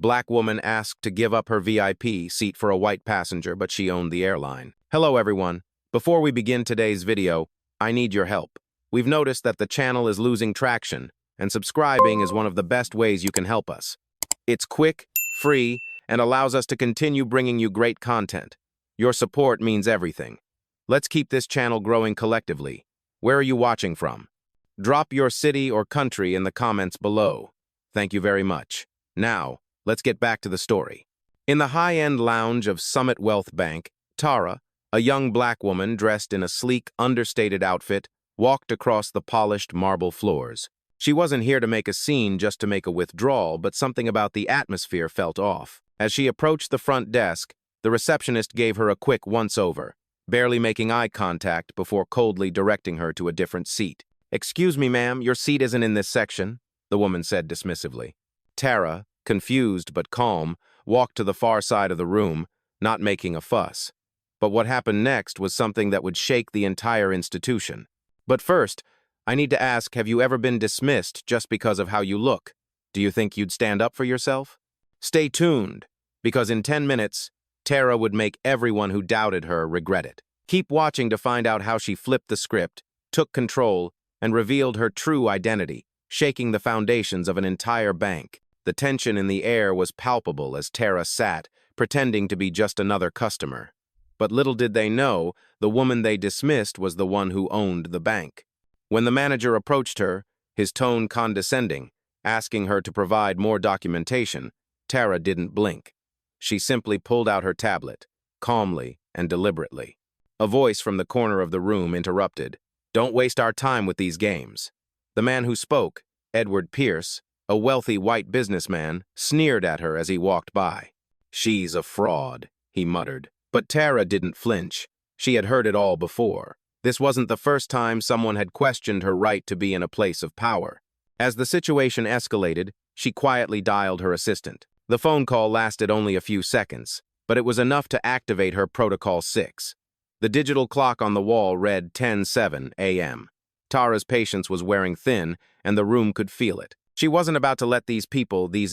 Black woman asked to give up her VIP seat for a white passenger, but she owned the airline. Hello, everyone. Before we begin today's video, I need your help. We've noticed that the channel is losing traction, and subscribing is one of the best ways you can help us. It's quick, free, and allows us to continue bringing you great content. Your support means everything. Let's keep this channel growing collectively. Where are you watching from? Drop your city or country in the comments below. Thank you very much. Now, let's get back to the story. In the high-end lounge of Summit Wealth Bank, Tara, a young black woman dressed in a sleek, understated outfit, walked across the polished marble floors. She wasn't here to make a scene just to make a withdrawal, but something about the atmosphere felt off. As she approached the front desk, the receptionist gave her a quick once-over, barely making eye contact before coldly directing her to a different seat. "Excuse me, ma'am, your seat isn't in this section," the woman said dismissively. Tara, confused but calm, walked to the far side of the room, not making a fuss. But what happened next was something that would shake the entire institution. But first, I need to ask, have you ever been dismissed just because of how you look? Do you think you'd stand up for yourself? Stay tuned, because in 10 minutes, Tara would make everyone who doubted her regret it. Keep watching to find out how she flipped the script, took control, and revealed her true identity, shaking the foundations of an entire bank. The tension in the air was palpable as Tara sat, pretending to be just another customer. But little did they know, the woman they dismissed was the one who owned the bank. When the manager approached her, his tone condescending, asking her to provide more documentation, Tara didn't blink. She simply pulled out her tablet, calmly and deliberately. A voice from the corner of the room interrupted. "Don't waste our time with these games." The man who spoke, Edward Pierce, a wealthy white businessman, sneered at her as he walked by. "She's a fraud," he muttered. But Tara didn't flinch. She had heard it all before. This wasn't the first time someone had questioned her right to be in a place of power. As the situation escalated, she quietly dialed her assistant. The phone call lasted only a few seconds, but it was enough to activate her Protocol 6. The digital clock on the wall read 10:07 a.m. Tara's patience was wearing thin, and the room could feel it. She wasn't about to let these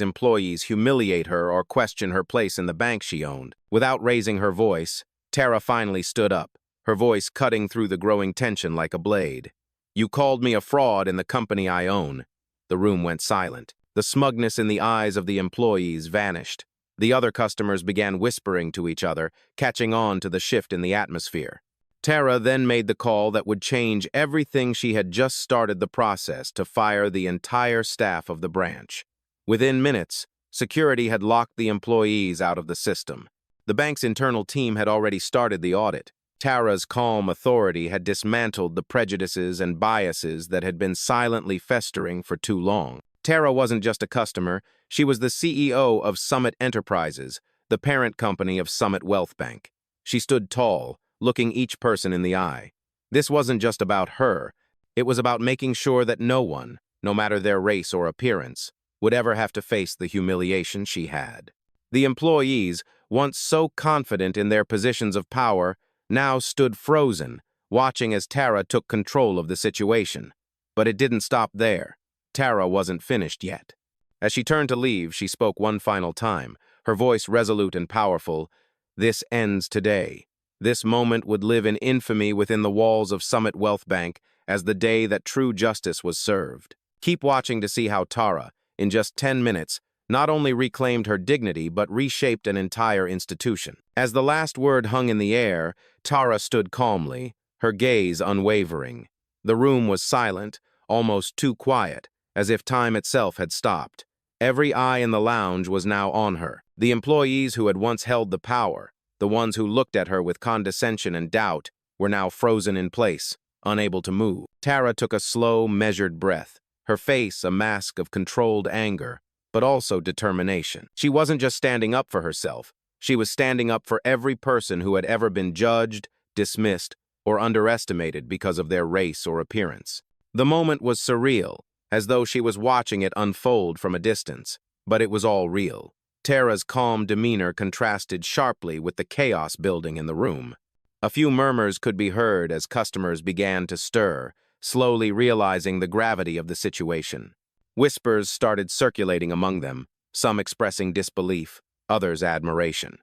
employees, humiliate her or question her place in the bank she owned. Without raising her voice, Tara finally stood up, her voice cutting through the growing tension like a blade. "You called me a fraud in the company I own." The room went silent. The smugness in the eyes of the employees vanished. The other customers began whispering to each other, catching on to the shift in the atmosphere. Tara then made the call that would change everything. She had just started the process to fire the entire staff of the branch. Within minutes, security had locked the employees out of the system. The bank's internal team had already started the audit. Tara's calm authority had dismantled the prejudices and biases that had been silently festering for too long. Tara wasn't just a customer, she was the CEO of Summit Enterprises, the parent company of Summit Wealth Bank. She stood tall, looking each person in the eye. This wasn't just about her, it was about making sure that no one, no matter their race or appearance, would ever have to face the humiliation she had. The employees, once so confident in their positions of power, now stood frozen, watching as Tara took control of the situation. But it didn't stop there. Tara wasn't finished yet. As she turned to leave, she spoke one final time, her voice resolute and powerful. "This ends today." This moment would live in infamy within the walls of Summit Wealth Bank as the day that true justice was served. Keep watching to see how Tara, in just 10 minutes, not only reclaimed her dignity but reshaped an entire institution. As the last word hung in the air, Tara stood calmly, her gaze unwavering. The room was silent, almost too quiet, as if time itself had stopped. Every eye in the lounge was now on her. The employees who had once held the power, the ones who looked at her with condescension and doubt, were now frozen in place, unable to move. Tara took a slow, measured breath, her face a mask of controlled anger, but also determination. She wasn't just standing up for herself, she was standing up for every person who had ever been judged, dismissed, or underestimated because of their race or appearance. The moment was surreal, as though she was watching it unfold from a distance, but it was all real. Tara's calm demeanor contrasted sharply with the chaos building in the room. A few murmurs could be heard as customers began to stir, slowly realizing the gravity of the situation. Whispers started circulating among them. some expressing disbelief, others admiration.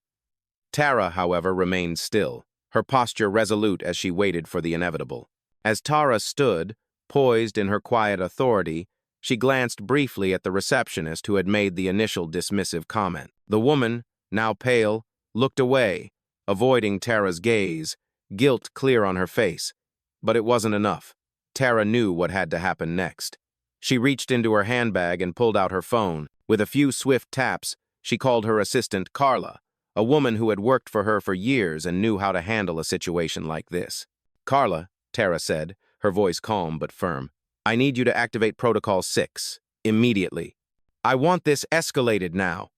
Tara, however, remained still, her posture resolute as she waited for the inevitable. As Tara stood, poised in her quiet authority, she glanced briefly at the receptionist who had made the initial dismissive comment. The woman, now pale, looked away, avoiding Tara's gaze, guilt clear on her face. But it wasn't enough. Tara knew what had to happen next. She reached into her handbag and pulled out her phone. With a few swift taps, she called her assistant Carla, a woman who had worked for her for years and knew how to handle a situation like this. "Carla," Tara said, her voice calm but firm, "I need you to activate Protocol 6, immediately. I want this escalated now."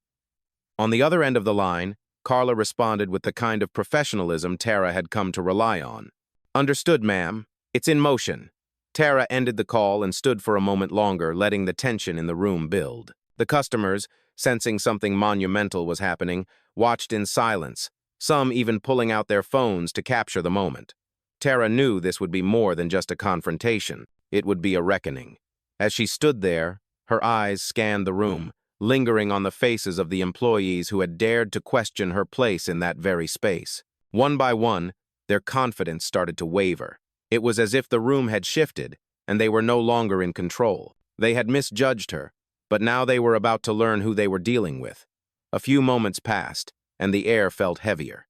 On the other end of the line, Carla responded with the kind of professionalism Tara had come to rely on. "Understood, ma'am. It's in motion." Tara ended the call and stood for a moment longer, letting the tension in the room build. The customers, sensing something monumental was happening, watched in silence, some even pulling out their phones to capture the moment. Tara knew this would be more than just a confrontation. It would be a reckoning. As she stood there, her eyes scanned the room, lingering on the faces of the employees who had dared to question her place in that very space. One by one, their confidence started to waver. It was as if the room had shifted, and they were no longer in control. They had misjudged her, but now they were about to learn who they were dealing with. A few moments passed, and the air felt heavier.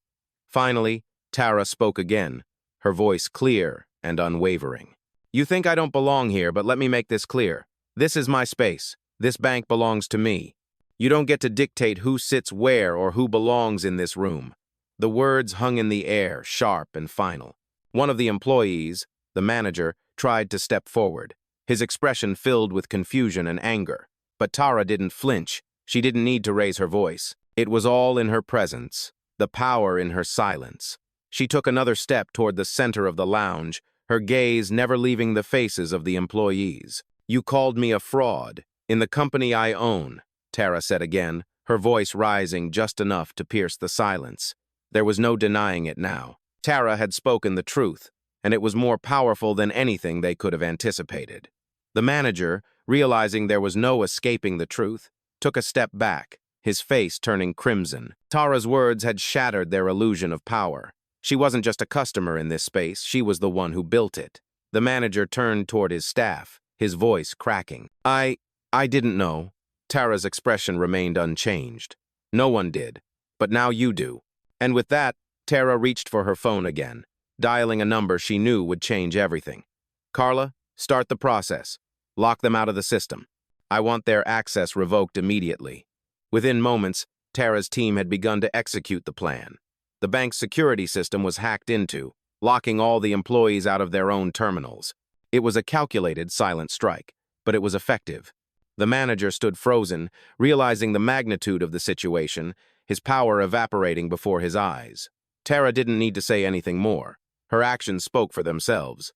Finally, Tara spoke again, her voice clear and unwavering. "You think I don't belong here, but let me make this clear. This is my space. This bank belongs to me. You don't get to dictate who sits where or who belongs in this room." The words hung in the air, sharp and final. One of the employees, the manager, tried to step forward, his expression filled with confusion and anger. But Tara didn't flinch. She didn't need to raise her voice. It was all in her presence, the power in her silence. She took another step toward the center of the lounge, her gaze never leaving the faces of the employees. "You called me a fraud in the company I own," Tara said again, her voice rising just enough to pierce the silence. There was no denying it now. Tara had spoken the truth, and it was more powerful than anything they could have anticipated. The manager, realizing there was no escaping the truth, took a step back, his face turning crimson. Tara's words had shattered their illusion of power. She wasn't just a customer in this space, she was the one who built it. The manager turned toward his staff, his voice cracking. I didn't know." Tara's expression remained unchanged. "No one did, but now you do." And with that, Tara reached for her phone again, dialing a number she knew would change everything. "Carla, start the process. Lock them out of the system. I want their access revoked immediately." Within moments, Tara's team had begun to execute the plan. The bank's security system was hacked into, locking all the employees out of their own terminals. It was a calculated, silent strike, but it was effective. The manager stood frozen, realizing the magnitude of the situation, his power evaporating before his eyes. Tara didn't need to say anything more. Her actions spoke for themselves.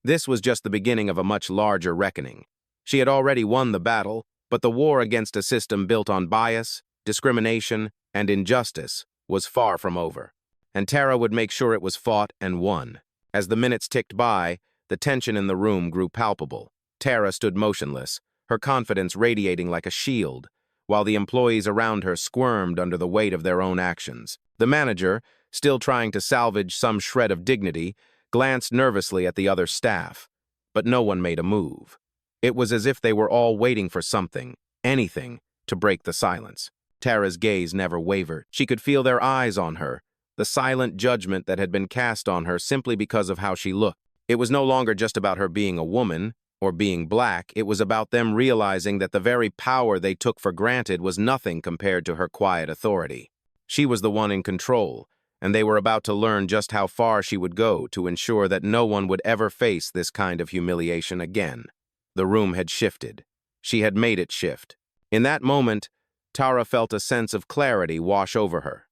This was just the beginning of a much larger reckoning. She had already won the battle, but the war against a system built on bias, discrimination, and injustice was far from over. And Tara would make sure it was fought and won. As the minutes ticked by, the tension in the room grew palpable. Tara stood motionless, her confidence radiating like a shield, while the employees around her squirmed under the weight of their own actions. The manager, still trying to salvage some shred of dignity, glanced nervously at the other staff, but no one made a move. It was as if they were all waiting for something, anything, to break the silence. Tara's gaze never wavered. She could feel their eyes on her, the silent judgment that had been cast on her simply because of how she looked. It was no longer just about her being a woman or being black. It was about them realizing that the very power they took for granted was nothing compared to her quiet authority. She was the one in control, and they were about to learn just how far she would go to ensure that no one would ever face this kind of humiliation again. The room had shifted. She had made it shift. In that moment, Tara felt a sense of clarity wash over her.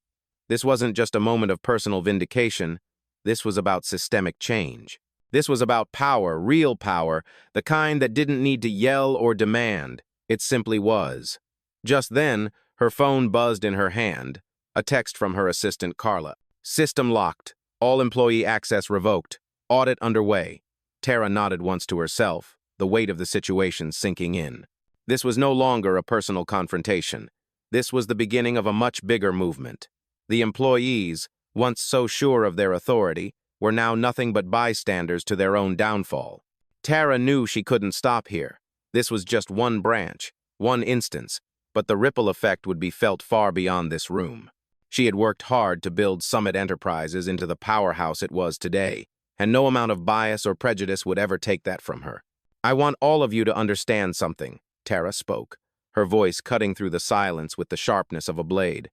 This wasn't just a moment of personal vindication. This was about systemic change. This was about power, real power, the kind that didn't need to yell or demand. It simply was. Just then, her phone buzzed in her hand, a text from her assistant Carla. "System locked. All employee access revoked. Audit underway." Tara nodded once to herself, the weight of the situation sinking in. This was no longer a personal confrontation. This was the beginning of a much bigger movement. The employees, once so sure of their authority, were now nothing but bystanders to their own downfall. Tara knew she couldn't stop here. This was just one branch, one instance, but the ripple effect would be felt far beyond this room. She had worked hard to build Summit Enterprises into the powerhouse it was today, and no amount of bias or prejudice would ever take that from her. "I want all of you to understand something," Tara spoke, her voice cutting through the silence with the sharpness of a blade.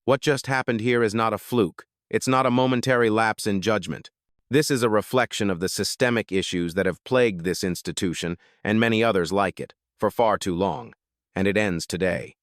"What just happened here is not a fluke. It's not a momentary lapse in judgment. This is a reflection of the systemic issues that have plagued this institution and many others like it for far too long, and it ends today."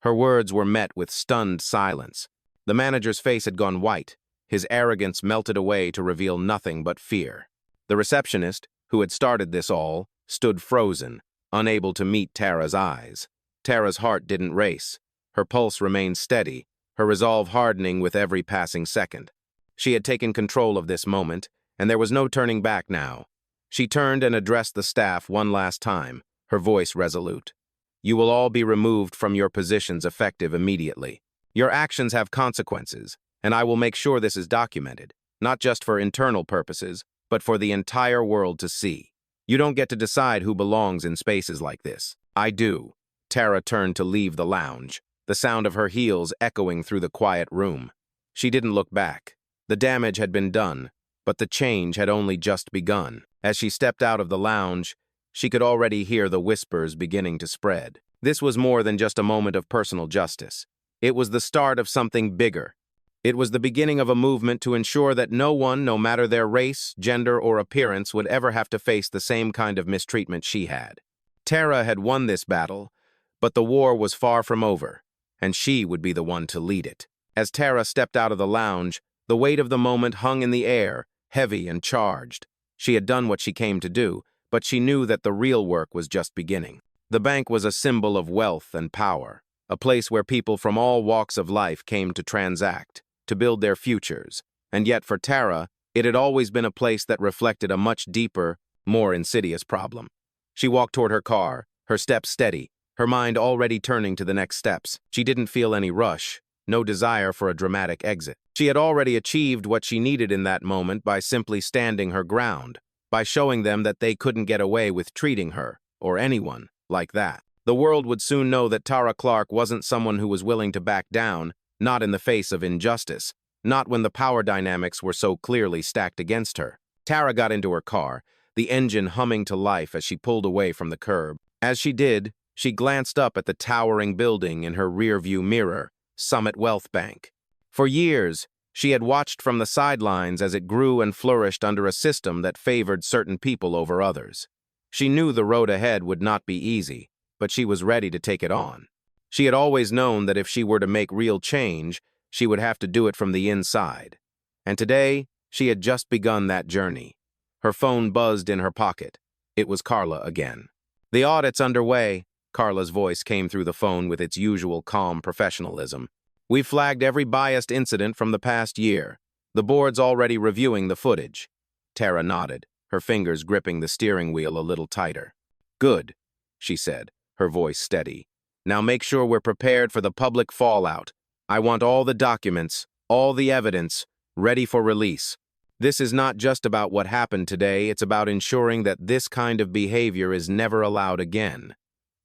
Her words were met with stunned silence. The manager's face had gone white. His arrogance melted away to reveal nothing but fear. The receptionist, who had started this all, stood frozen, unable to meet Tara's eyes. Tara's heart didn't race. Her pulse remained steady, her resolve hardening with every passing second. She had taken control of this moment, and there was no turning back now. She turned and addressed the staff one last time, her voice resolute. "You will all be removed from your positions effective immediately. Your actions have consequences, and I will make sure this is documented, not just for internal purposes, but for the entire world to see. You don't get to decide who belongs in spaces like this. I do." Tara turned to leave the lounge, the sound of her heels echoing through the quiet room. She didn't look back. The damage had been done, but the change had only just begun. As she stepped out of the lounge, she could already hear the whispers beginning to spread. This was more than just a moment of personal justice. It was the start of something bigger. It was the beginning of a movement to ensure that no one, no matter their race, gender, or appearance, would ever have to face the same kind of mistreatment she had. Tara had won this battle, but the war was far from over, and she would be the one to lead it. As Tara stepped out of the lounge, the weight of the moment hung in the air, heavy and charged. She had done what she came to do, but she knew that the real work was just beginning. The bank was a symbol of wealth and power, a place where people from all walks of life came to transact, to build their futures. And yet for Tara, it had always been a place that reflected a much deeper, more insidious problem. She walked toward her car, her steps steady, her mind already turning to the next steps. She didn't feel any rush, no desire for a dramatic exit. She had already achieved what she needed in that moment by simply standing her ground, by showing them that they couldn't get away with treating her, or anyone, like that. The world would soon know that Tara Clark wasn't someone who was willing to back down, not in the face of injustice, not when the power dynamics were so clearly stacked against her. Tara got into her car, the engine humming to life as she pulled away from the curb. As she did, she glanced up at the towering building in her rearview mirror, Summit Wealth Bank. For years, she had watched from the sidelines as it grew and flourished under a system that favored certain people over others. She knew the road ahead would not be easy, but she was ready to take it on. She had always known that if she were to make real change, she would have to do it from the inside. And today, she had just begun that journey. Her phone buzzed in her pocket. It was Carla again. "The audit's underway," Carla's voice came through the phone with its usual calm professionalism. "We've flagged every biased incident from the past year. The board's already reviewing the footage." Tara nodded, her fingers gripping the steering wheel a little tighter. "Good," she said, her voice steady. "Now make sure we're prepared for the public fallout. I want all the documents, all the evidence, ready for release. This is not just about what happened today, it's about ensuring that this kind of behavior is never allowed again."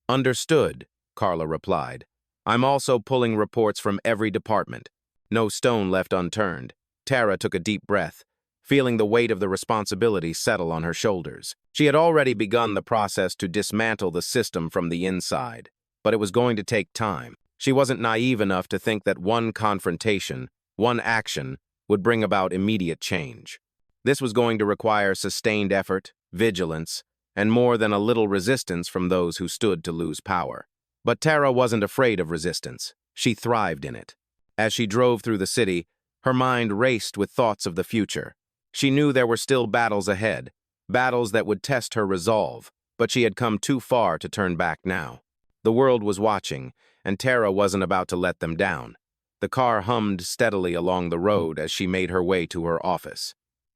"Understood," Carla replied. "I'm also pulling reports from every department." No stone left unturned. Tara took a deep breath, feeling the weight of the responsibility settle on her shoulders. She had already begun the process to dismantle the system from the inside, but it was going to take time. She wasn't naive enough to think that one confrontation, one action, would bring about immediate change. This was going to require sustained effort, vigilance, and more than a little resistance from those who stood to lose power. But Tara wasn't afraid of resistance. She thrived in it. As she drove through the city, her mind raced with thoughts of the future. She knew there were still battles ahead, battles that would test her resolve, but she had come too far to turn back now. The world was watching, and Tara wasn't about to let them down. The car hummed steadily along the road as she made her way to her office.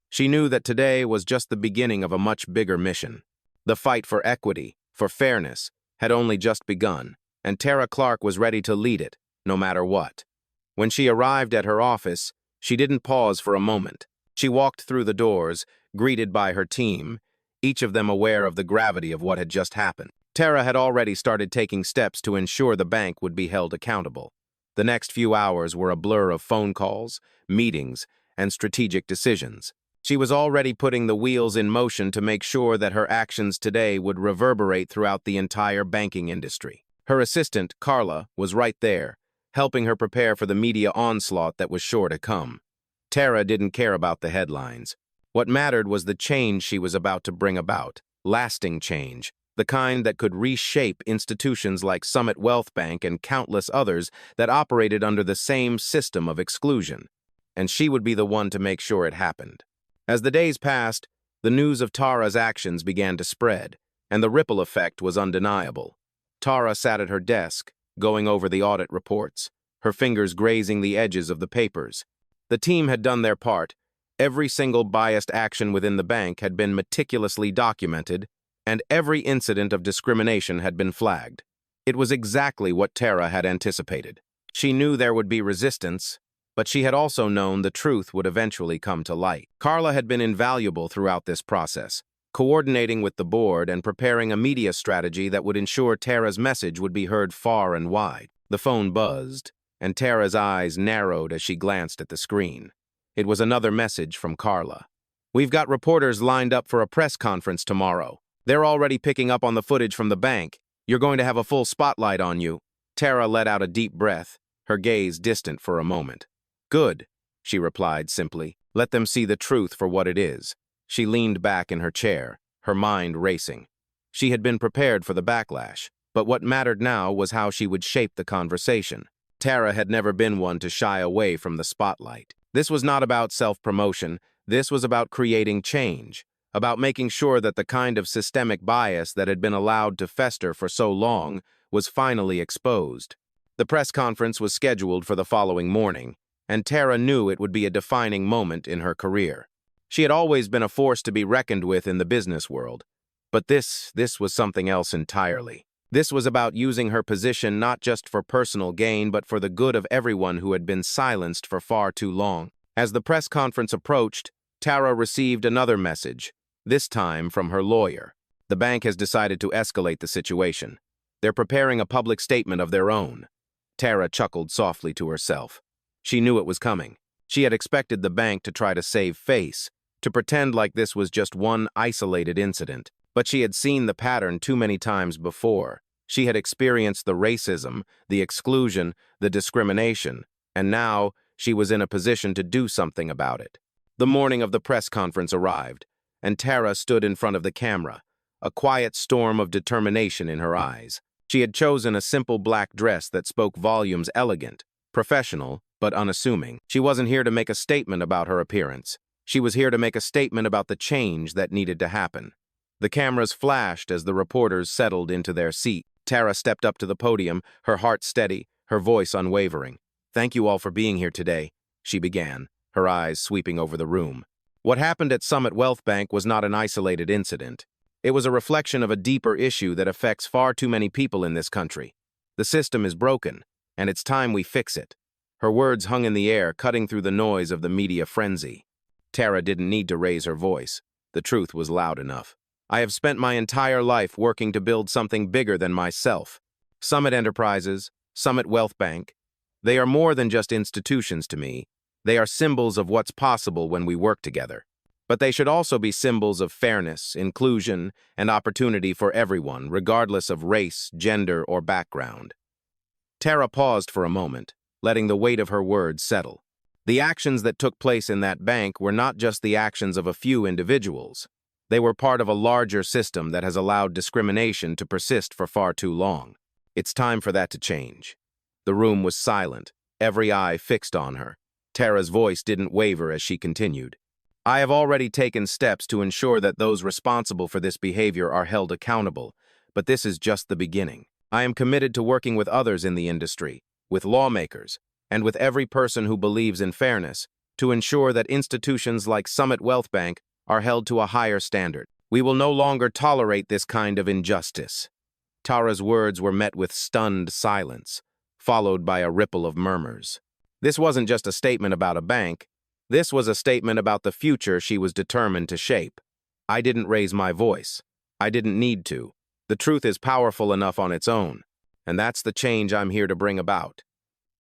She knew that today was just the beginning of a much bigger mission. The fight for equity, for fairness, had only just begun, and Tara Clark was ready to lead it, no matter what. When she arrived at her office, she didn't pause for a moment. She walked through the doors, greeted by her team, each of them aware of the gravity of what had just happened. Tara had already started taking steps to ensure the bank would be held accountable. The next few hours were a blur of phone calls, meetings, and strategic decisions. She was already putting the wheels in motion to make sure that her actions today would reverberate throughout the entire banking industry. Her assistant, Carla, was right there, helping her prepare for the media onslaught that was sure to come. Tara didn't care about the headlines. What mattered was the change she was about to bring about, lasting change, the kind that could reshape institutions like Summit Wealth Bank and countless others that operated under the same system of exclusion. And she would be the one to make sure it happened. As the days passed, the news of Tara's actions began to spread, and the ripple effect was undeniable. Tara sat at her desk, going over the audit reports, her fingers grazing the edges of the papers. The team had done their part. Every single biased action within the bank had been meticulously documented, and every incident of discrimination had been flagged. It was exactly what Tara had anticipated. She knew there would be resistance, but she had also known the truth would eventually come to light. Carla had been invaluable throughout this process, coordinating with the board and preparing a media strategy that would ensure Tara's message would be heard far and wide. The phone buzzed, and Tara's eyes narrowed as she glanced at the screen. It was another message from Carla. "We've got reporters lined up for a press conference tomorrow. They're already picking up on the footage from the bank. You're going to have a full spotlight on you." Tara let out a deep breath, her gaze distant for a moment. "Good," she replied simply. "Let them see the truth for what it is." She leaned back in her chair, her mind racing. She had been prepared for the backlash, but what mattered now was how she would shape the conversation. Tara had never been one to shy away from the spotlight. This was not about self-promotion. This was about creating change, about making sure that the kind of systemic bias that had been allowed to fester for so long was finally exposed. The press conference was scheduled for the following morning, and Tara knew it would be a defining moment in her career. She had always been a force to be reckoned with in the business world, but this was something else entirely. This was about using her position not just for personal gain, but for the good of everyone who had been silenced for far too long. As the press conference approached, Tara received another message, this time from her lawyer. The bank has decided to escalate the situation. They're preparing a public statement of their own. Tara chuckled softly to herself. She knew it was coming. She had expected the bank to try to save face, to pretend like this was just one isolated incident. But she had seen the pattern too many times before. She had experienced the racism, the exclusion, the discrimination, and now she was in a position to do something about it. The morning of the press conference arrived, and Tara stood in front of the camera, a quiet storm of determination in her eyes. She had chosen a simple black dress that spoke volumes, elegant, professional, but unassuming. She wasn't here to make a statement about her appearance. She was here to make a statement about the change that needed to happen. The cameras flashed as the reporters settled into their seat. Tara stepped up to the podium, her heart steady, her voice unwavering. "Thank you all for being here today," she began, her eyes sweeping over the room. What happened at Summit Wealth Bank was not an isolated incident. It was a reflection of a deeper issue that affects far too many people in this country. The system is broken, and it's time we fix it. Her words hung in the air, cutting through the noise of the media frenzy. Tara didn't need to raise her voice. The truth was loud enough. "I have spent my entire life working to build something bigger than myself. Summit Enterprises, Summit Wealth Bank, they are more than just institutions to me. They are symbols of what's possible when we work together. But they should also be symbols of fairness, inclusion, and opportunity for everyone, regardless of race, gender, or background." Tara paused for a moment, letting the weight of her words settle. The actions that took place in that bank were not just the actions of a few individuals. They were part of a larger system that has allowed discrimination to persist for far too long. It's time for that to change. The room was silent, every eye fixed on her. Tara's voice didn't waver as she continued. "I have already taken steps to ensure that those responsible for this behavior are held accountable, but this is just the beginning. I am committed to working with others in the industry, with lawmakers, and with every person who believes in fairness, to ensure that institutions like Summit Wealth Bank are held to a higher standard. We will no longer tolerate this kind of injustice." Tara's words were met with stunned silence, followed by a ripple of murmurs. This wasn't just a statement about a bank. This was a statement about the future she was determined to shape. I didn't raise my voice. I didn't need to. The truth is powerful enough on its own, and that's the change I'm here to bring about.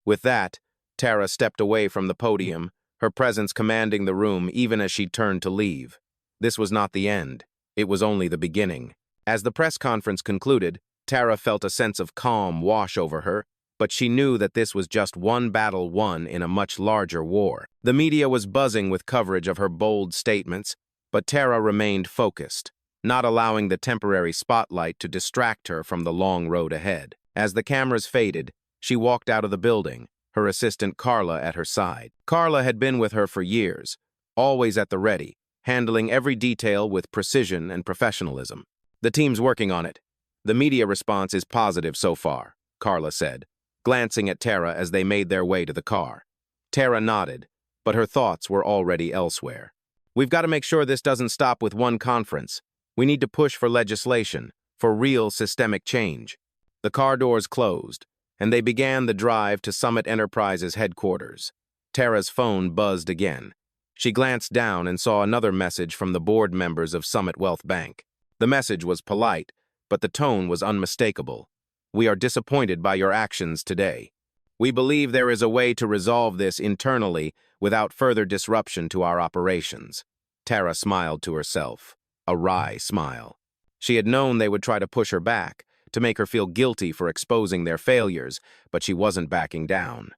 With that, Tara stepped away from the podium, her presence commanding the room even as she turned to leave. This was not the end. It was only the beginning. As the press conference concluded, Tara felt a sense of calm wash over her, but she knew that this was just one battle won in a much larger war. The media was buzzing with coverage of her bold statements, but Tara remained focused, not allowing the temporary spotlight to distract her from the long road ahead. As the cameras faded, she walked out of the building, her assistant Carla at her side. Carla had been with her for years, always at the ready, handling every detail with precision and professionalism. The team's working on it. The media response is positive so far, Carla said, glancing at Tara as they made their way to the car. Tara nodded, but her thoughts were already elsewhere. We've got to make sure this doesn't stop with one conference. We need to push for legislation, for real systemic change. The car doors closed, and they began the drive to Summit Enterprises headquarters. Tara's phone buzzed again. She glanced down and saw another message from the board members of Summit Wealth Bank. The message was polite, but the tone was unmistakable. We are disappointed by your actions today. We believe there is a way to resolve this internally without further disruption to our operations. Tara smiled to herself, a wry smile. She had known they would try to push her back, to make her feel guilty for exposing their failures, but she wasn't backing down.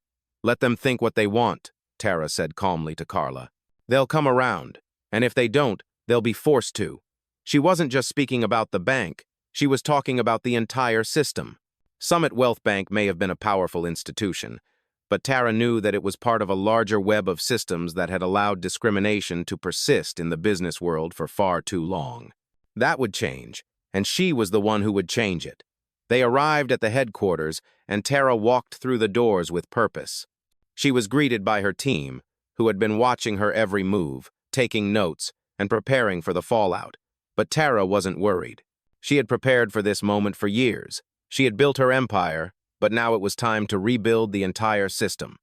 Let them think what they want, Tara said calmly to Carla. They'll come around, and if they don't, they'll be forced to. She wasn't just speaking about the bank, she was talking about the entire system. Summit Wealth Bank may have been a powerful institution, but Tara knew that it was part of a larger web of systems that had allowed discrimination to persist in the business world for far too long. That would change, and she was the one who would change it. They arrived at the headquarters, and Tara walked through the doors with purpose. She was greeted by her team, who had been watching her every move, taking notes, and preparing for the fallout. But Tara wasn't worried. She had prepared for this moment for years. She had built her empire, but now it was time to rebuild the entire system.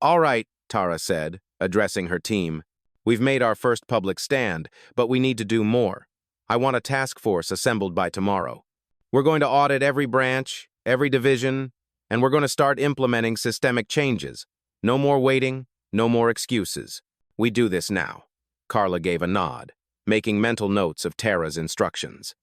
All right, Tara said, addressing her team. We've made our first public stand, but we need to do more. I want a task force assembled by tomorrow. We're going to audit every branch, every division, and we're going to start implementing systemic changes. No more waiting, no more excuses. We do this now. Carla gave a nod, making mental notes of Tara's instructions.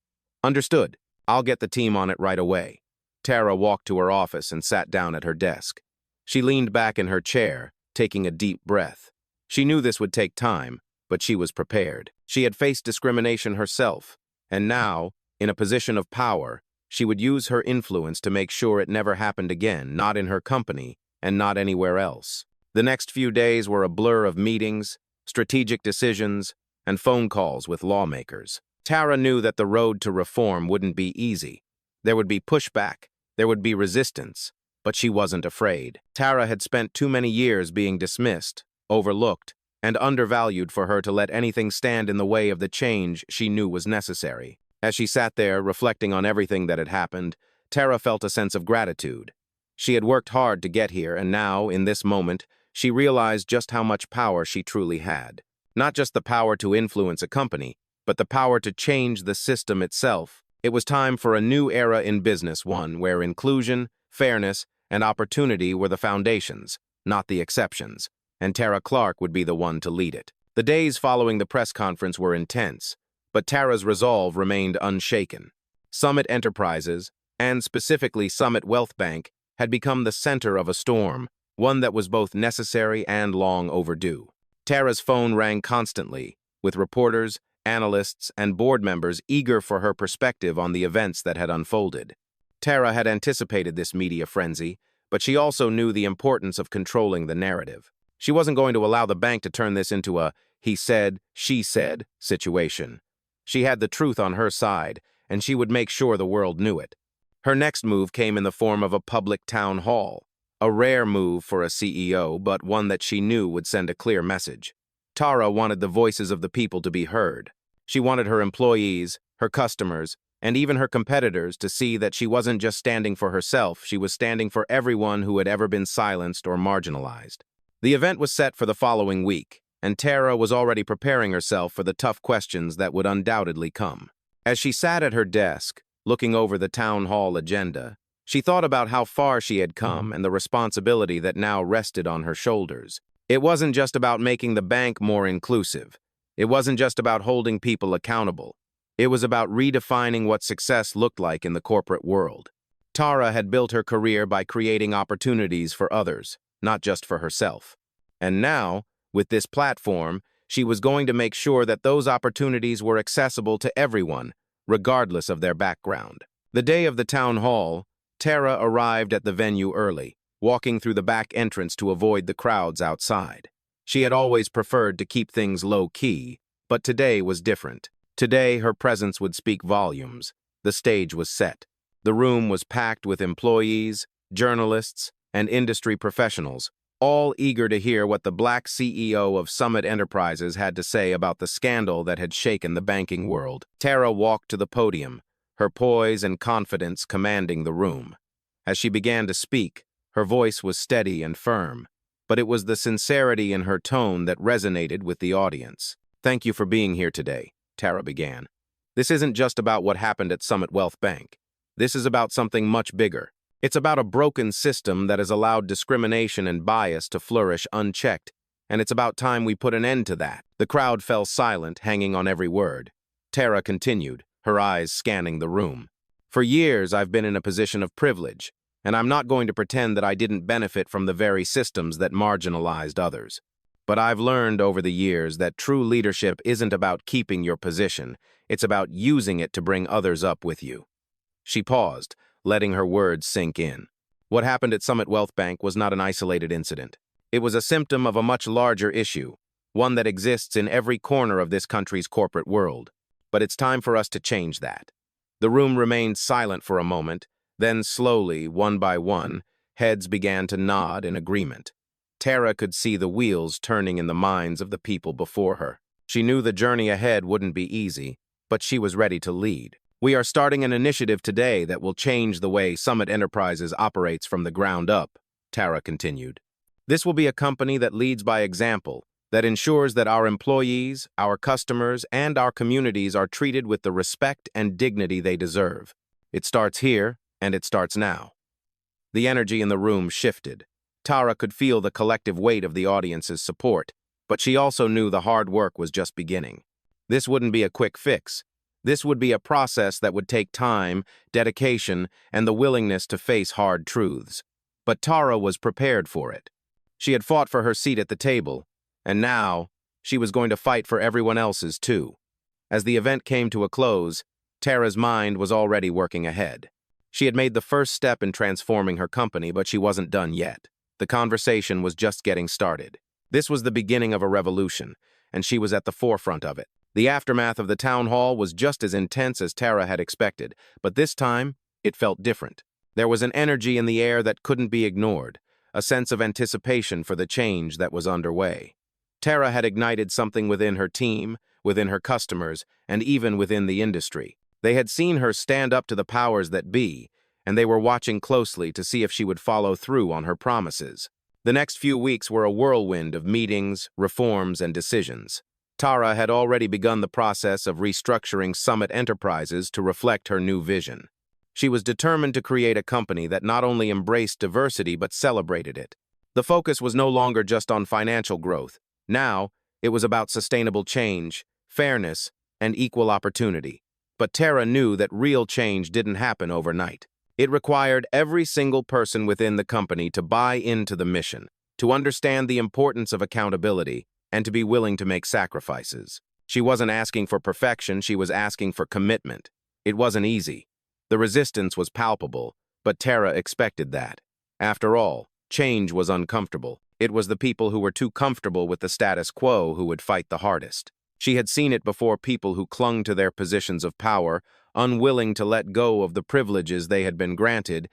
Understood. I'll get the team on it right away. Tara walked to her office and sat down at her desk. She leaned back in her chair, taking a deep breath. She knew this would take time, but she was prepared. She had faced discrimination herself, and now, in a position of power, she would use her influence to make sure it never happened again, not in her company, and not anywhere else. The next few days were a blur of meetings, strategic decisions, and phone calls with lawmakers. Tara knew that the road to reform wouldn't be easy. There would be pushback, there would be resistance, but she wasn't afraid. Tara had spent too many years being dismissed, overlooked, and undervalued for her to let anything stand in the way of the change she knew was necessary. As she sat there, reflecting on everything that had happened, Tara felt a sense of gratitude. She had worked hard to get here, and now, in this moment, she realized just how much power she truly had. Not just the power to influence a company, but the power to change the system itself. It was time for a new era in business, one where inclusion, fairness, and opportunity were the foundations, not the exceptions, and Tara Clark would be the one to lead it. The days following the press conference were intense, but Tara's resolve remained unshaken. Summit Enterprises, and specifically Summit Wealth Bank, had become the center of a storm, one that was both necessary and long overdue. Tara's phone rang constantly, with reporters, analysts, and board members eager for her perspective on the events that had unfolded. Tara had anticipated this media frenzy, but she also knew the importance of controlling the narrative. She wasn't going to allow the bank to turn this into a he said, she said situation. She had the truth on her side, and she would make sure the world knew it. Her next move came in the form of a public town hall, a rare move for a CEO, but one that she knew would send a clear message. Tara wanted the voices of the people to be heard. She wanted her employees, her customers, and even her competitors to see that she wasn't just standing for herself, she was standing for everyone who had ever been silenced or marginalized. The event was set for the following week, and Tara was already preparing herself for the tough questions that would undoubtedly come. As she sat at her desk, looking over the town hall agenda, she thought about how far she had come and the responsibility that now rested on her shoulders. It wasn't just about making the bank more inclusive. It wasn't just about holding people accountable. It was about redefining what success looked like in the corporate world. Tara had built her career by creating opportunities for others, not just for herself. And now, with this platform, she was going to make sure that those opportunities were accessible to everyone, regardless of their background. The day of the town hall, Tara arrived at the venue early, walking through the back entrance to avoid the crowds outside. She had always preferred to keep things low-key, but today was different. Today, her presence would speak volumes. The stage was set. The room was packed with employees, journalists, and industry professionals, all eager to hear what the Black CEO of Summit Enterprises had to say about the scandal that had shaken the banking world. Tara walked to the podium, her poise and confidence commanding the room. As she began to speak, her voice was steady and firm, but it was the sincerity in her tone that resonated with the audience. "Thank you for being here today," Tara began. "This isn't just about what happened at Summit Wealth Bank. This is about something much bigger. It's about a broken system that has allowed discrimination and bias to flourish unchecked, and it's about time we put an end to that." The crowd fell silent, hanging on every word. Tara continued, her eyes scanning the room. "For years, I've been in a position of privilege, and I'm not going to pretend that I didn't benefit from the very systems that marginalized others. But I've learned over the years that true leadership isn't about keeping your position, it's about using it to bring others up with you." She paused, letting her words sink in. What happened at Summit Wealth Bank was not an isolated incident. It was a symptom of a much larger issue, one that exists in every corner of this country's corporate world. But it's time for us to change that. The room remained silent for a moment, then slowly, one by one, heads began to nod in agreement. Tara could see the wheels turning in the minds of the people before her. She knew the journey ahead wouldn't be easy, but she was ready to lead. "We are starting an initiative today that will change the way Summit Enterprises operates from the ground up," Tara continued. "This will be a company that leads by example, that ensures that our employees, our customers, and our communities are treated with the respect and dignity they deserve. It starts here, and it starts now." The energy in the room shifted. Tara could feel the collective weight of the audience's support, but she also knew the hard work was just beginning. This wouldn't be a quick fix. This would be a process that would take time, dedication, and the willingness to face hard truths. But Tara was prepared for it. She had fought for her seat at the table, and now she was going to fight for everyone else's too. As the event came to a close, Tara's mind was already working ahead. She had made the first step in transforming her company, but she wasn't done yet. The conversation was just getting started. This was the beginning of a revolution, and she was at the forefront of it. The aftermath of the town hall was just as intense as Tara had expected, but this time, it felt different. There was an energy in the air that couldn't be ignored, a sense of anticipation for the change that was underway. Tara had ignited something within her team, within her customers, and even within the industry. They had seen her stand up to the powers that be, and they were watching closely to see if she would follow through on her promises. The next few weeks were a whirlwind of meetings, reforms, and decisions. Tara had already begun the process of restructuring Summit Enterprises to reflect her new vision. She was determined to create a company that not only embraced diversity but celebrated it. The focus was no longer just on financial growth. Now, it was about sustainable change, fairness, and equal opportunity. But Tara knew that real change didn't happen overnight. It required every single person within the company to buy into the mission, to understand the importance of accountability, and to be willing to make sacrifices. She wasn't asking for perfection, she was asking for commitment. It wasn't easy. The resistance was palpable, but Tara expected that. After all, change was uncomfortable. It was the people who were too comfortable with the status quo who would fight the hardest. She had seen it before: people who clung to their positions of power, unwilling to let go of the privileges they had been granted,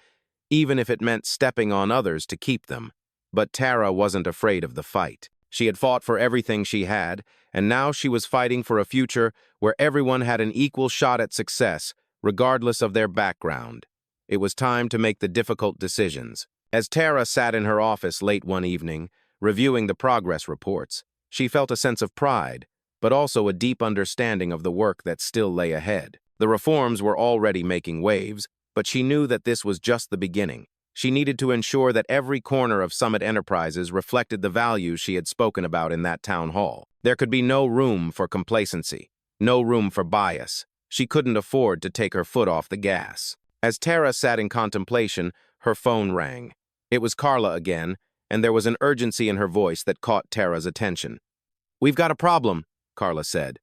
even if it meant stepping on others to keep them. But Tara wasn't afraid of the fight. She had fought for everything she had, and now she was fighting for a future where everyone had an equal shot at success, regardless of their background. It was time to make the difficult decisions. As Tara sat in her office late one evening, reviewing the progress reports, she felt a sense of pride, but also a deep understanding of the work that still lay ahead. The reforms were already making waves, but she knew that this was just the beginning. She needed to ensure that every corner of Summit Enterprises reflected the values she had spoken about in that town hall. There could be no room for complacency, no room for bias. She couldn't afford to take her foot off the gas. As Tara sat in contemplation, her phone rang. It was Carla again, and there was an urgency in her voice that caught Tara's attention. "We've got a problem," Carla said.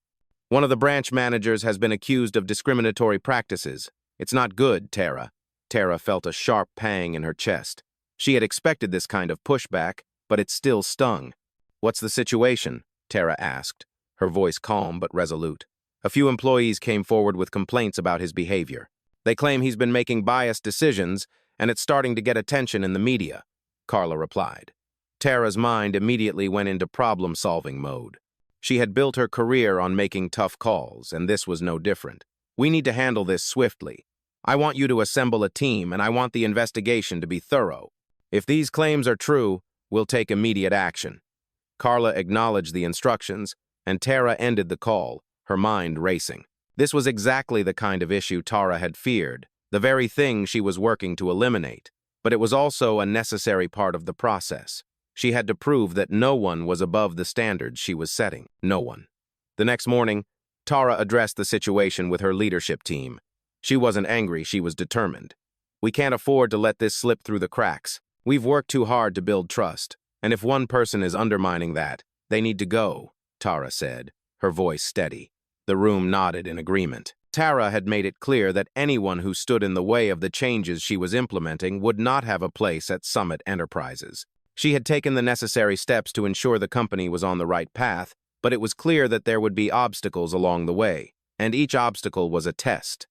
"One of the branch managers has been accused of discriminatory practices. It's not good, Tara." Tara felt a sharp pang in her chest. She had expected this kind of pushback, but it still stung. "What's the situation?" Tara asked, her voice calm but resolute. "A few employees came forward with complaints about his behavior. They claim he's been making biased decisions, and it's starting to get attention in the media," Carla replied. Tara's mind immediately went into problem-solving mode. She had built her career on making tough calls, and this was no different. "We need to handle this swiftly. I want you to assemble a team, and I want the investigation to be thorough. If these claims are true, we'll take immediate action." Carla acknowledged the instructions, and Tara ended the call, her mind racing. This was exactly the kind of issue Tara had feared, the very thing she was working to eliminate. But it was also a necessary part of the process. She had to prove that no one was above the standards she was setting. No one. The next morning, Tara addressed the situation with her leadership team. She wasn't angry, she was determined. "We can't afford to let this slip through the cracks. We've worked too hard to build trust, and if one person is undermining that, they need to go," Tara said, her voice steady. The room nodded in agreement. Tara had made it clear that anyone who stood in the way of the changes she was implementing would not have a place at Summit Enterprises. She had taken the necessary steps to ensure the company was on the right path, but it was clear that there would be obstacles along the way, and each obstacle was a test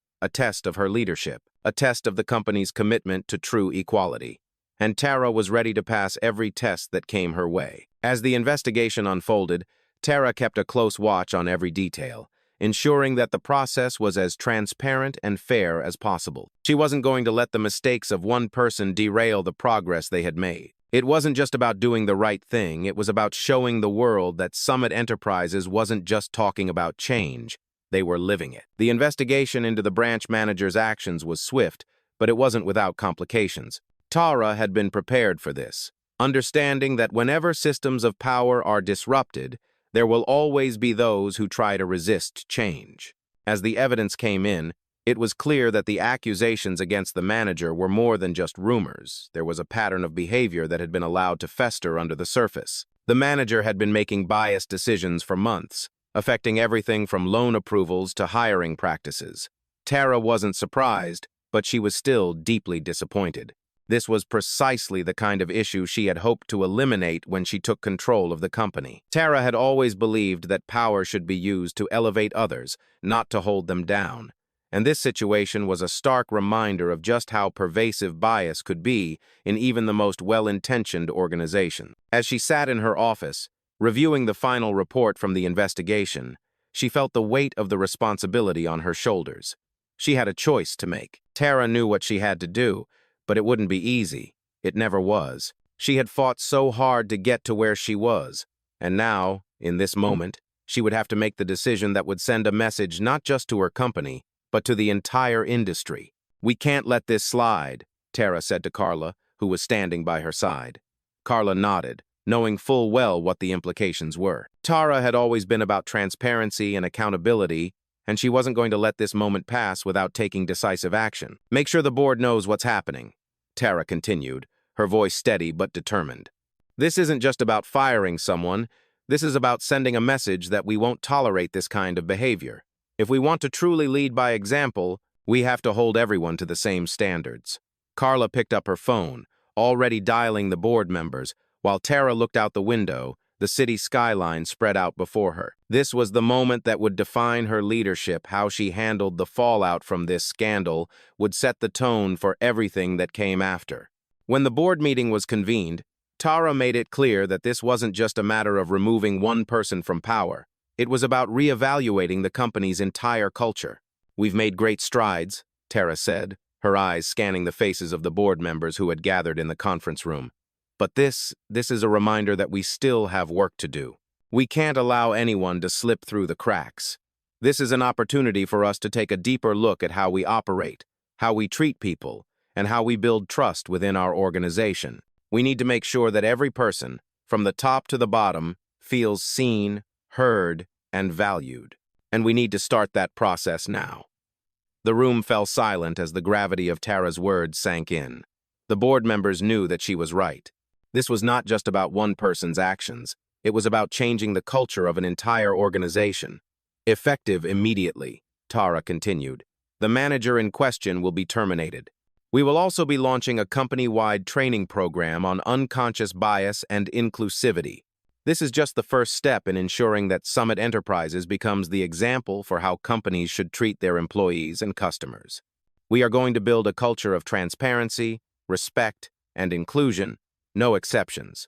of her leadership, a test of the company's commitment to true equality. And Tara was ready to pass every test that came her way. As the investigation unfolded, Tara kept a close watch on every detail, ensuring that the process was as transparent and fair as possible. She wasn't going to let the mistakes of one person derail the progress they had made. It wasn't just about doing the right thing, it was about showing the world that Summit Enterprises wasn't just talking about change, they were living it. The investigation into the branch manager's actions was swift, but it wasn't without complications. Tara had been prepared for this, understanding that whenever systems of power are disrupted, there will always be those who try to resist change. As the evidence came in, it was clear that the accusations against the manager were more than just rumors. There was a pattern of behavior that had been allowed to fester under the surface. The manager had been making biased decisions for months, affecting everything from loan approvals to hiring practices. Tara wasn't surprised, but she was still deeply disappointed. This was precisely the kind of issue she had hoped to eliminate when she took control of the company. Tara had always believed that power should be used to elevate others, not to hold them down. And this situation was a stark reminder of just how pervasive bias could be in even the most well-intentioned organization. As she sat in her office, reviewing the final report from the investigation, she felt the weight of the responsibility on her shoulders. She had a choice to make. Tara knew what she had to do, but it wouldn't be easy. It never was. She had fought so hard to get to where she was, and now, in this moment, she would have to make the decision that would send a message not just to her company, but to the entire industry. "We can't let this slide," Tara said to Carla, who was standing by her side. Carla nodded, knowing full well what the implications were. Tara had always been about transparency and accountability, and she wasn't going to let this moment pass without taking decisive action. "Make sure the board knows what's happening," Tara continued, her voice steady but determined. "This isn't just about firing someone, this is about sending a message that we won't tolerate this kind of behavior. If we want to truly lead by example, we have to hold everyone to the same standards." Carla picked up her phone, already dialing the board members, while Tara looked out the window. The city skyline spread out before her. This was the moment that would define her leadership. How she handled the fallout from this scandal would set the tone for everything that came after. When the board meeting was convened, Tara made it clear that this wasn't just a matter of removing one person from power. It was about reevaluating the company's entire culture. "We've made great strides," Tara said, her eyes scanning the faces of the board members who had gathered in the conference room. "But this is a reminder that we still have work to do. We can't allow anyone to slip through the cracks. This is an opportunity for us to take a deeper look at how we operate, how we treat people, and how we build trust within our organization. We need to make sure that every person, from the top to the bottom, feels seen, heard, and valued. And we need to start that process now." The room fell silent as the gravity of Tara's words sank in. The board members knew that she was right. This was not just about one person's actions. It was about changing the culture of an entire organization. "Effective immediately," Tara continued. "The manager in question will be terminated. We will also be launching a company-wide training program on unconscious bias and inclusivity. This is just the first step in ensuring that Summit Enterprises becomes the example for how companies should treat their employees and customers. We are going to build a culture of transparency, respect, and inclusion, no exceptions."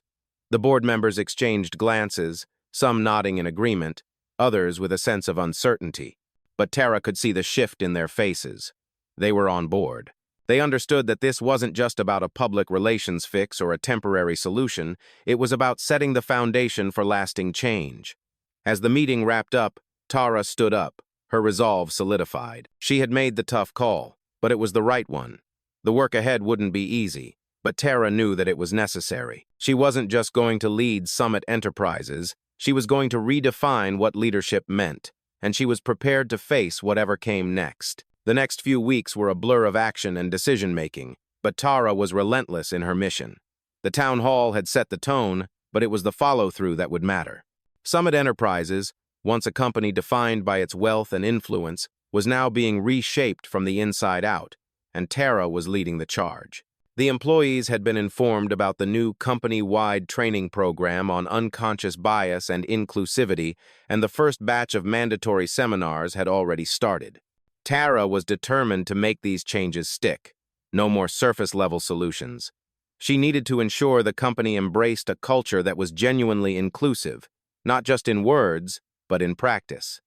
The board members exchanged glances, some nodding in agreement, others with a sense of uncertainty. But Tara could see the shift in their faces. They were on board. They understood that this wasn't just about a public relations fix or a temporary solution, it was about setting the foundation for lasting change. As the meeting wrapped up, Tara stood up, her resolve solidified. She had made the tough call, but it was the right one. The work ahead wouldn't be easy, but Tara knew that it was necessary. She wasn't just going to lead Summit Enterprises, she was going to redefine what leadership meant, and she was prepared to face whatever came next. The next few weeks were a blur of action and decision-making, but Tara was relentless in her mission. The town hall had set the tone, but it was the follow-through that would matter. Summit Enterprises, once a company defined by its wealth and influence, was now being reshaped from the inside out, and Tara was leading the charge. The employees had been informed about the new company-wide training program on unconscious bias and inclusivity, and the first batch of mandatory seminars had already started. Tara was determined to make these changes stick. No more surface-level solutions. She needed to ensure the company embraced a culture that was genuinely inclusive, not just in words, but in practice.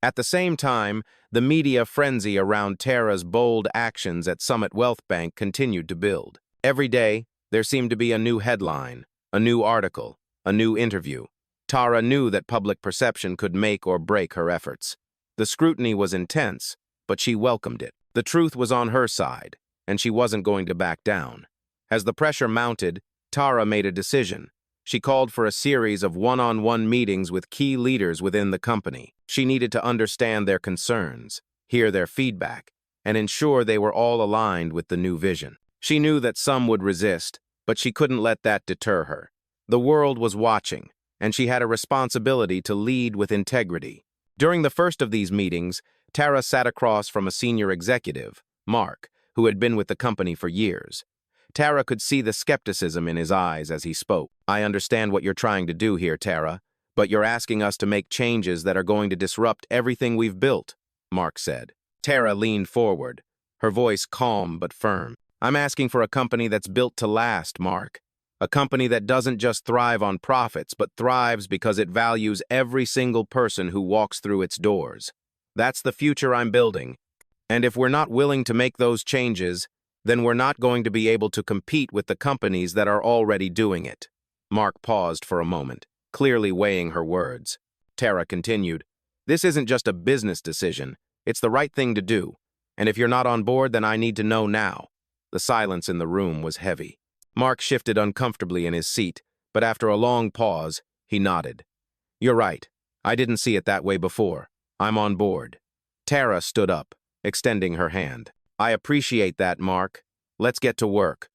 At the same time, the media frenzy around Tara's bold actions at Summit Wealth Bank continued to build. Every day, there seemed to be a new headline, a new article, a new interview. Tara knew that public perception could make or break her efforts. The scrutiny was intense, but she welcomed it. The truth was on her side, and she wasn't going to back down. As the pressure mounted, Tara made a decision. She called for a series of one-on-one meetings with key leaders within the company. She needed to understand their concerns, hear their feedback, and ensure they were all aligned with the new vision. She knew that some would resist, but she couldn't let that deter her. The world was watching, and she had a responsibility to lead with integrity. During the first of these meetings, Tara sat across from a senior executive, Mark, who had been with the company for years. Tara could see the skepticism in his eyes as he spoke. "I understand what you're trying to do here, Tara, but you're asking us to make changes that are going to disrupt everything we've built," Mark said. Tara leaned forward, her voice calm but firm. "I'm asking for a company that's built to last, Mark. A company that doesn't just thrive on profits, but thrives because it values every single person who walks through its doors. That's the future I'm building. And if we're not willing to make those changes, then we're not going to be able to compete with the companies that are already doing it." Mark paused for a moment, clearly weighing her words. Tara continued, "This isn't just a business decision. It's the right thing to do. And if you're not on board, then I need to know now." The silence in the room was heavy. Mark shifted uncomfortably in his seat, but after a long pause, he nodded. "You're right. I didn't see it that way before. I'm on board." Tara stood up, extending her hand. "I appreciate that, Mark. Let's get to work."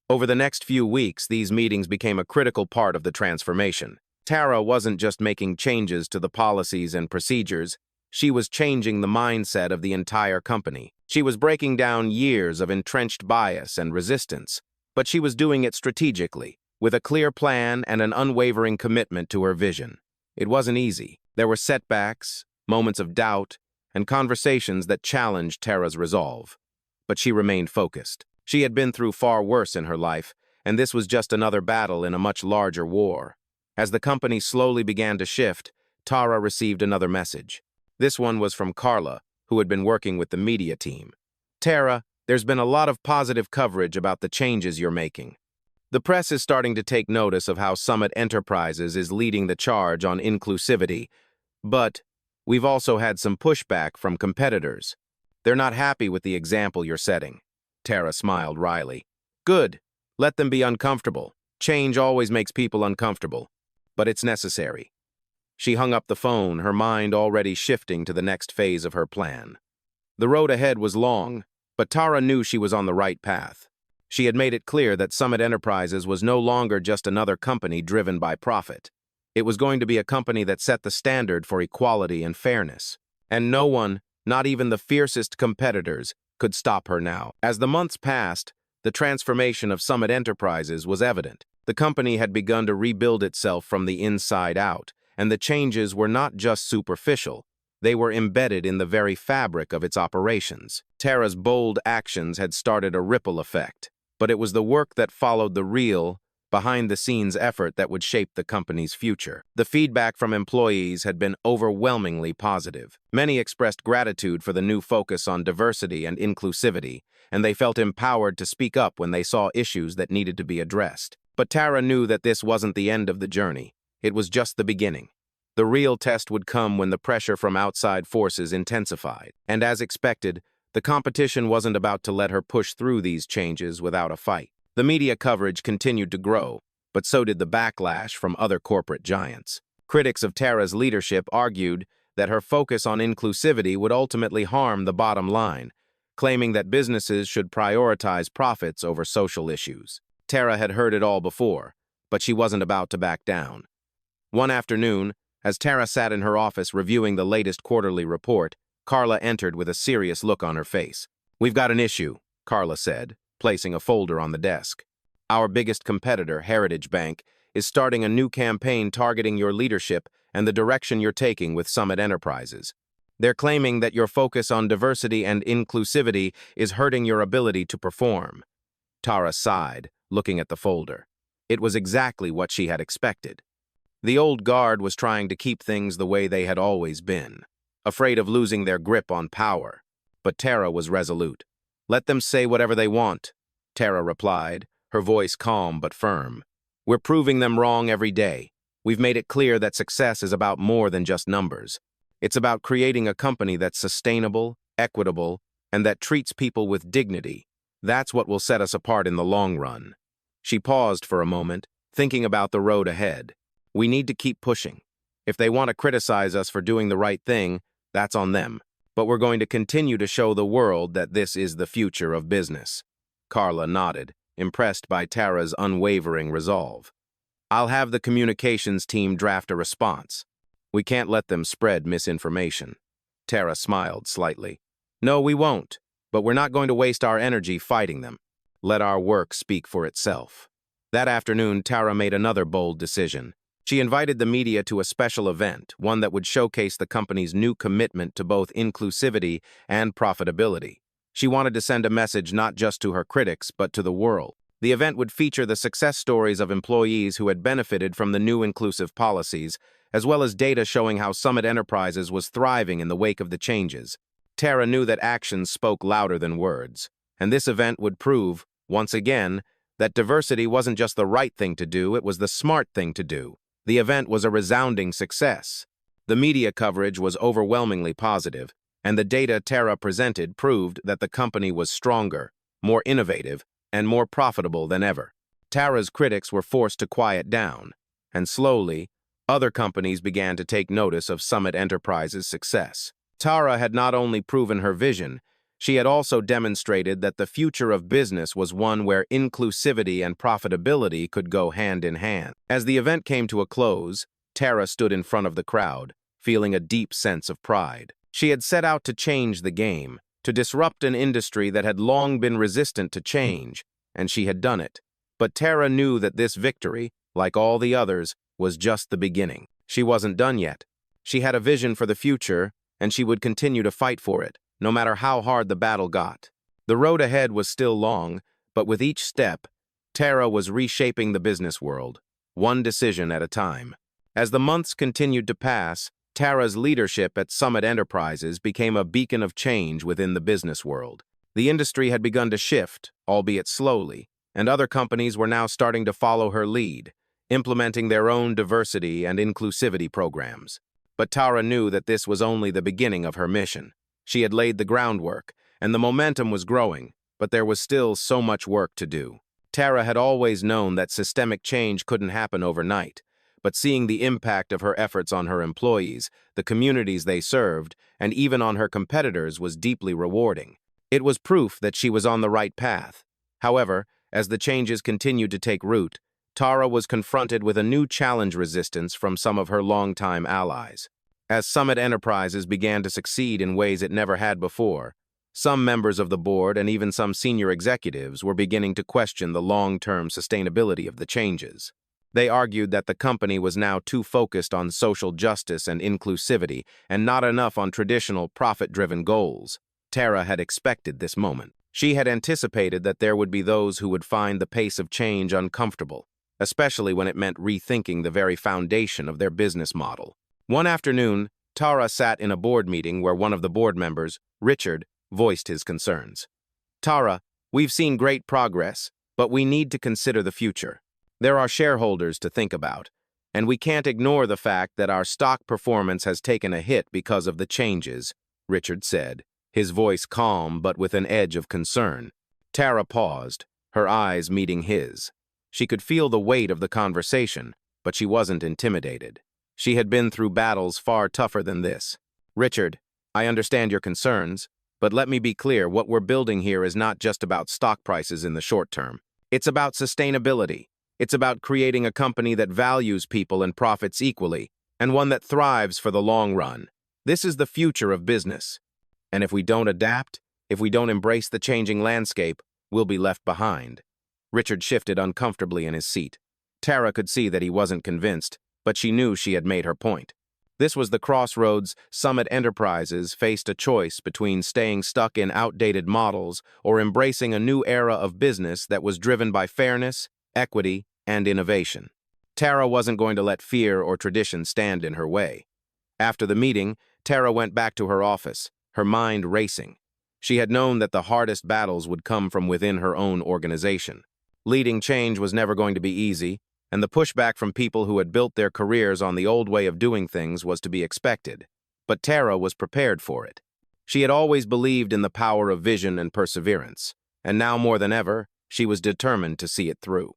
Over the next few weeks, these meetings became a critical part of the transformation. Tara wasn't just making changes to the policies and procedures, she was changing the mindset of the entire company. She was breaking down years of entrenched bias and resistance, but she was doing it strategically, with a clear plan and an unwavering commitment to her vision. It wasn't easy. There were setbacks, moments of doubt, and conversations that challenged Tara's resolve. But she remained focused. She had been through far worse in her life, and this was just another battle in a much larger war. As the company slowly began to shift, Tara received another message. This one was from Carla, who had been working with the media team. "Tara, there's been a lot of positive coverage about the changes you're making. The press is starting to take notice of how Summit Enterprises is leading the charge on inclusivity, but we've also had some pushback from competitors. They're not happy with the example you're setting." Tara smiled wryly. "Good. Let them be uncomfortable. Change always makes people uncomfortable, but it's necessary." She hung up the phone, her mind already shifting to the next phase of her plan. The road ahead was long, but Tara knew she was on the right path. She had made it clear that Summit Enterprises was no longer just another company driven by profit. It was going to be a company that set the standard for equality and fairness. And no one, not even the fiercest competitors, could stop her now. As the months passed, the transformation of Summit Enterprises was evident. The company had begun to rebuild itself from the inside out, and the changes were not just superficial. They were embedded in the very fabric of its operations. Tara's bold actions had started a ripple effect, but it was the work that followed the real, behind-the-scenes effort that would shape the company's future. The feedback from employees had been overwhelmingly positive. Many expressed gratitude for the new focus on diversity and inclusivity, and they felt empowered to speak up when they saw issues that needed to be addressed. But Tara knew that this wasn't the end of the journey. It was just the beginning. The real test would come when the pressure from outside forces intensified. And as expected, the competition wasn't about to let her push through these changes without a fight. The media coverage continued to grow, but so did the backlash from other corporate giants. Critics of Tara's leadership argued that her focus on inclusivity would ultimately harm the bottom line, claiming that businesses should prioritize profits over social issues. Tara had heard it all before, but she wasn't about to back down. One afternoon, as Tara sat in her office reviewing the latest quarterly report, Carla entered with a serious look on her face. "We've got an issue," Carla said, placing a folder on the desk. "Our biggest competitor, Heritage Bank, is starting a new campaign targeting your leadership and the direction you're taking with Summit Enterprises. They're claiming that your focus on diversity and inclusivity is hurting your ability to perform." Tara sighed, looking at the folder. It was exactly what she had expected. The old guard was trying to keep things the way they had always been, afraid of losing their grip on power. But Tara was resolute. "Let them say whatever they want," Tara replied, her voice calm but firm. "We're proving them wrong every day. We've made it clear that success is about more than just numbers. It's about creating a company that's sustainable, equitable, and that treats people with dignity. That's what will set us apart in the long run." She paused for a moment, thinking about the road ahead. "We need to keep pushing. If they want to criticize us for doing the right thing, that's on them. But we're going to continue to show the world that this is the future of business." Carla nodded, impressed by Tara's unwavering resolve. "I'll have the communications team draft a response. We can't let them spread misinformation." Tara smiled slightly. "No, we won't, but we're not going to waste our energy fighting them. Let our work speak for itself." That afternoon, Tara made another bold decision. She invited the media to a special event, one that would showcase the company's new commitment to both inclusivity and profitability. She wanted to send a message not just to her critics, but to the world. The event would feature the success stories of employees who had benefited from the new inclusive policies, as well as data showing how Summit Enterprises was thriving in the wake of the changes. Tara knew that actions spoke louder than words, and this event would prove, once again, that diversity wasn't just the right thing to do, it was the smart thing to do. The event was a resounding success. The media coverage was overwhelmingly positive, and the data Tara presented proved that the company was stronger, more innovative, and more profitable than ever. Tara's critics were forced to quiet down, and slowly, other companies began to take notice of Summit Enterprises' success. Tara had not only proven her vision, she had also demonstrated that the future of business was one where inclusivity and profitability could go hand in hand. As the event came to a close, Tara stood in front of the crowd, feeling a deep sense of pride. She had set out to change the game, to disrupt an industry that had long been resistant to change, and she had done it. But Tara knew that this victory, like all the others, was just the beginning. She wasn't done yet. She had a vision for the future, and she would continue to fight for it, no matter how hard the battle got. The road ahead was still long, but with each step, Tara was reshaping the business world, one decision at a time. As the months continued to pass, Tara's leadership at Summit Enterprises became a beacon of change within the business world. The industry had begun to shift, albeit slowly, and other companies were now starting to follow her lead, implementing their own diversity and inclusivity programs. But Tara knew that this was only the beginning of her mission. She had laid the groundwork, and the momentum was growing, but there was still so much work to do. Tara had always known that systemic change couldn't happen overnight, but seeing the impact of her efforts on her employees, the communities they served, and even on her competitors was deeply rewarding. It was proof that she was on the right path. However, as the changes continued to take root, Tara was confronted with a new challenge: resistance from some of her longtime allies. As Summit Enterprises began to succeed in ways it never had before, some members of the board and even some senior executives were beginning to question the long-term sustainability of the changes. They argued that the company was now too focused on social justice and inclusivity and not enough on traditional profit-driven goals. Tara had expected this moment. She had anticipated that there would be those who would find the pace of change uncomfortable, especially when it meant rethinking the very foundation of their business model. One afternoon, Tara sat in a board meeting where one of the board members, Richard, voiced his concerns. "Tara, we've seen great progress, but we need to consider the future. There are shareholders to think about, and we can't ignore the fact that our stock performance has taken a hit because of the changes," Richard said, his voice calm but with an edge of concern. Tara paused, her eyes meeting his. She could feel the weight of the conversation, but she wasn't intimidated. She had been through battles far tougher than this. "Richard, I understand your concerns, but let me be clear, what we're building here is not just about stock prices in the short term. It's about sustainability. It's about creating a company that values people and profits equally, and one that thrives for the long run. This is the future of business. And if we don't adapt, if we don't embrace the changing landscape, we'll be left behind." Richard shifted uncomfortably in his seat. Tara could see that he wasn't convinced, but she knew she had made her point. This was the crossroads Summit Enterprises faced: a choice between staying stuck in outdated models or embracing a new era of business that was driven by fairness, equity, and innovation. Tara wasn't going to let fear or tradition stand in her way. After the meeting, Tara went back to her office, her mind racing. She had known that the hardest battles would come from within her own organization. Leading change was never going to be easy, and the pushback from people who had built their careers on the old way of doing things was to be expected. But Tara was prepared for it. She had always believed in the power of vision and perseverance, and now more than ever, she was determined to see it through.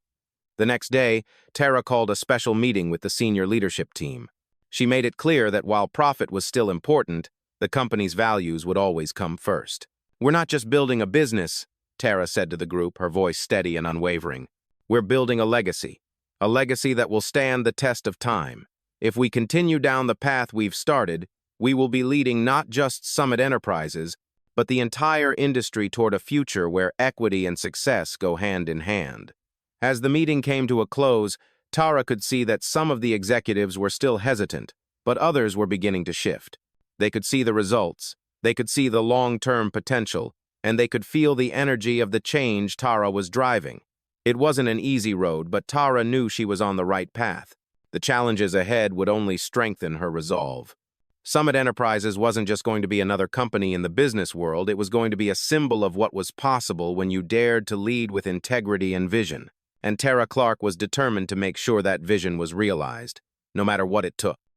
The next day, Tara called a special meeting with the senior leadership team. She made it clear that while profit was still important, the company's values would always come first. "We're not just building a business," Tara said to the group, her voice steady and unwavering. "We're building a legacy that will stand the test of time. If we continue down the path we've started, we will be leading not just Summit Enterprises, but the entire industry toward a future where equity and success go hand in hand." As the meeting came to a close, Tara could see that some of the executives were still hesitant, but others were beginning to shift. They could see the results, they could see the long-term potential, and they could feel the energy of the change Tara was driving. It wasn't an easy road, but Tara knew she was on the right path. The challenges ahead would only strengthen her resolve. Summit Enterprises wasn't just going to be another company in the business world, it was going to be a symbol of what was possible when you dared to lead with integrity and vision. And Tara Clark was determined to make sure that vision was realized, no matter what it took.